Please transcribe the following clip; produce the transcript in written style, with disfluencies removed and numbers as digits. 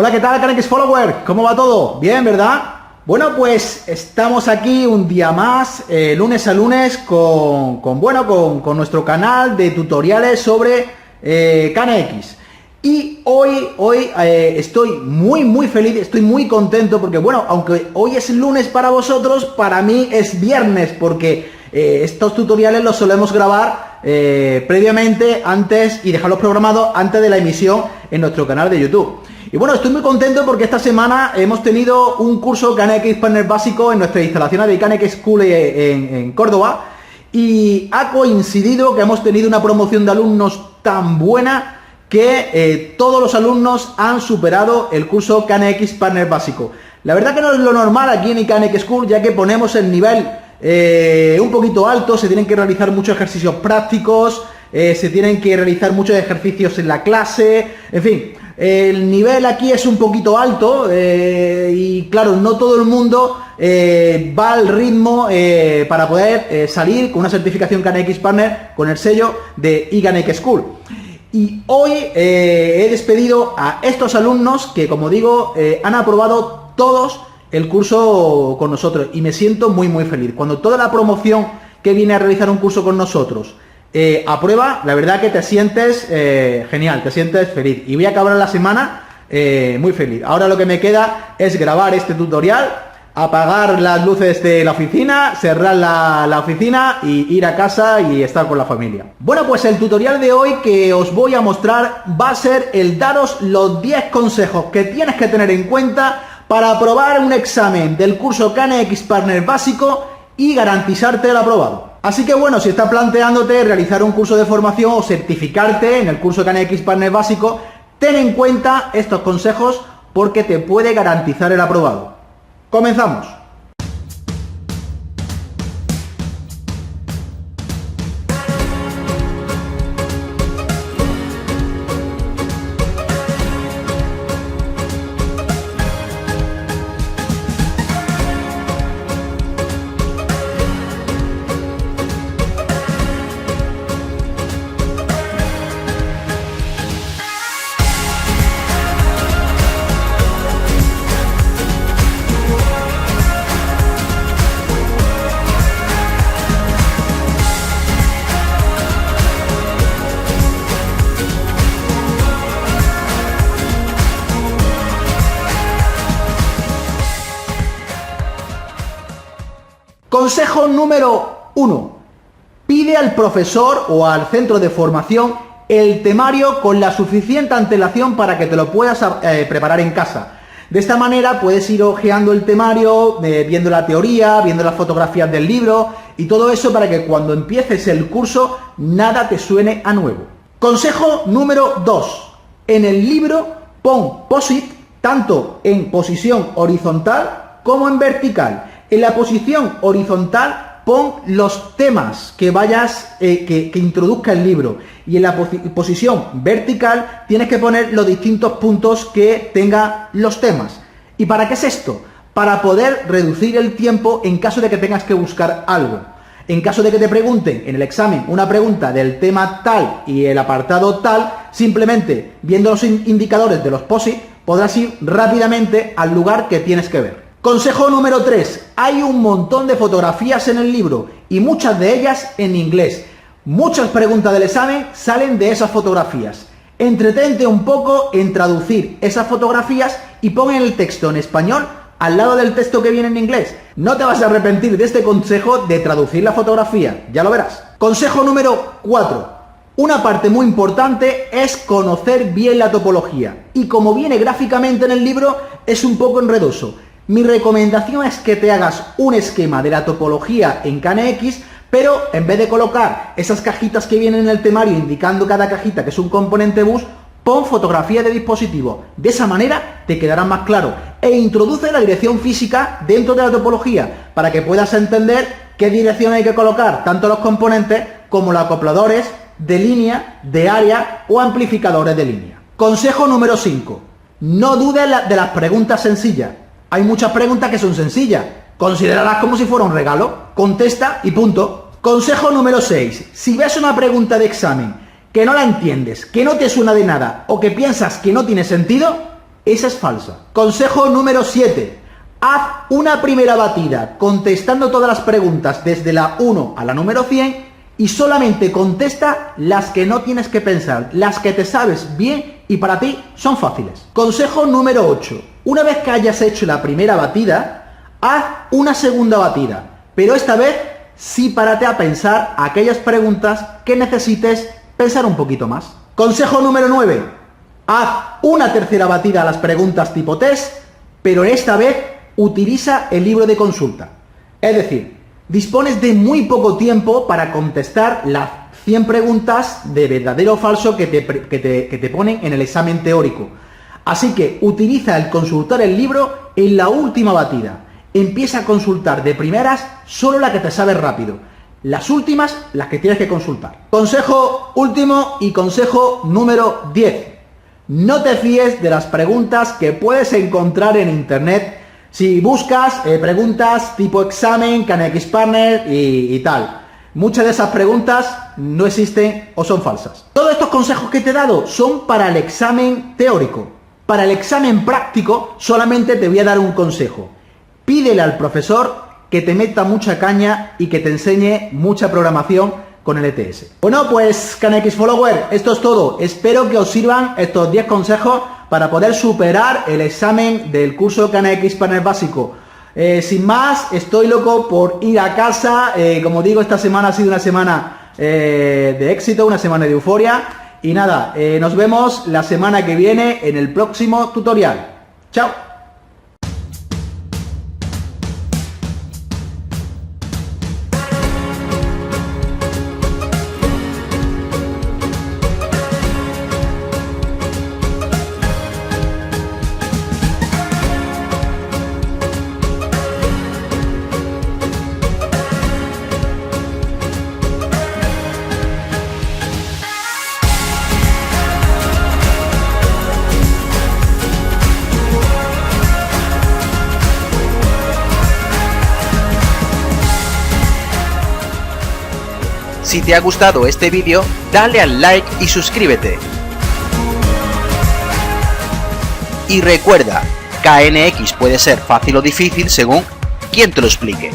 Hola, ¿qué tal, CanX Follower? ¿Cómo va todo? ¿Bien, verdad? Bueno, pues estamos aquí un día más, lunes a lunes, con nuestro canal de tutoriales sobre CanX. Y hoy estoy muy feliz, estoy muy contento porque, bueno, aunque hoy es lunes para vosotros, para mí es viernes, porque estos tutoriales los solemos grabar previamente, antes, y dejarlos programados antes de la emisión en nuestro canal de YouTube. Y bueno, estoy muy contento porque esta semana hemos tenido un curso CanX Partner básico en nuestras instalaciones de CanX School en Córdoba, y ha coincidido que hemos tenido una promoción de alumnos tan buena que todos los alumnos han superado el curso CanX Partner básico. La verdad que no es lo normal aquí en CanX School, ya que ponemos el nivel un poquito alto, se tienen que realizar muchos ejercicios prácticos, se tienen que realizar muchos ejercicios en la clase, en fin. El nivel aquí es un poquito alto y claro, no todo el mundo va al ritmo para poder salir con una certificación CanX Partner con el sello de CanX School. Y hoy he despedido a estos alumnos que, como digo, han aprobado todos el curso con nosotros, y me siento muy feliz. Cuando toda la promoción que viene a realizar un curso con nosotros aprueba, la verdad que te sientes genial, te sientes feliz, y voy a acabar la semana muy feliz. Ahora lo que me queda es grabar este tutorial, apagar las luces de la oficina, cerrar la oficina y ir a casa y estar con la familia. Bueno, pues el tutorial de hoy que os voy a mostrar va a ser el daros los 10 consejos que tienes que tener en cuenta para aprobar un examen del curso CanX Partner básico y garantizarte el aprobado. Así que bueno, si estás planteándote realizar un curso de formación o certificarte en el curso CanX Partner básico, ten en cuenta estos consejos porque te puede garantizar el aprobado. ¡Comenzamos! Consejo número 1. Pide al profesor o al centro de formación el temario con la suficiente antelación para que te lo puedas preparar en casa. De esta manera puedes ir hojeando el temario, viendo la teoría, viendo las fotografías del libro y todo eso para que cuando empieces el curso nada te suene a nuevo. Consejo número 2. En el libro pon post-it tanto en posición horizontal como en vertical. En la posición horizontal pon los temas que vayas, que introduzca el libro, y en la posición vertical tienes que poner los distintos puntos que tengan los temas. ¿Y para qué es esto? Para poder reducir el tiempo en caso de que tengas que buscar algo. En caso de que te pregunten en el examen una pregunta del tema tal y el apartado tal, simplemente viendo los indicadores de los post-it podrás ir rápidamente al lugar que tienes que ver. Consejo número 3. Hay un montón de fotografías en el libro y muchas de ellas en inglés. Muchas preguntas del examen salen de esas fotografías. Entretente un poco en traducir esas fotografías y pon el texto en español al lado del texto que viene en inglés. No te vas a arrepentir de este consejo de traducir la fotografía, ya lo verás. Consejo número 4. Una parte muy importante es conocer bien la topología, y como viene gráficamente en el libro es un poco enredoso. Mi recomendación es que te hagas un esquema de la topología en CanX, pero en vez de colocar esas cajitas que vienen en el temario indicando cada cajita que es un componente bus, pon fotografía de dispositivo. De esa manera te quedará más claro, e introduce la dirección física dentro de la topología para que puedas entender qué dirección hay que colocar tanto los componentes como los acopladores de línea, de área o amplificadores de línea. Consejo número 5. No dudes de las preguntas sencillas. Hay muchas preguntas que son sencillas. Considéralas como si fuera un regalo. Contesta y punto. Consejo número 6. Si ves una pregunta de examen que no la entiendes, que no te suena de nada o que piensas que no tiene sentido, esa es falsa. Consejo número 7. Haz una primera batida contestando todas las preguntas desde la 1 a la número 100 y solamente contesta las que no tienes que pensar, las que te sabes bien y para ti son fáciles. Consejo número 8. Una vez que hayas hecho la primera batida, haz una segunda batida, pero esta vez sí párate a pensar aquellas preguntas que necesites pensar un poquito más. Consejo número 9. Haz una tercera batida a las preguntas tipo test, pero esta vez utiliza el libro de consulta. Es decir, dispones de muy poco tiempo para contestar las 100 preguntas de verdadero o falso que te ponen en el examen teórico. Así que utiliza el consultar el libro en la última batida. Empieza a consultar de primeras solo la que te sabes rápido. Las últimas, las que tienes que consultar. Consejo último y consejo número 10. No te fíes de las preguntas que puedes encontrar en internet si buscas preguntas tipo examen, Khan X Partner y tal. Muchas de esas preguntas no existen o son falsas. Todos estos consejos que te he dado son para el examen teórico. Para el examen práctico solamente te voy a dar un consejo. Pídele al profesor que te meta mucha caña y que te enseñe mucha programación con el ETS. Bueno, pues Khan X Follower, esto es todo. Espero que os sirvan estos 10 consejos para poder superar el examen del curso Khan X Partner básico. Sin más, estoy loco por ir a casa. Como digo, esta semana ha sido una semana de éxito, una semana de euforia. Y nada, nos vemos la semana que viene en el próximo tutorial. ¡Chao! Si te ha gustado este vídeo, dale al like y suscríbete. Y recuerda, KNX puede ser fácil o difícil según quien te lo explique.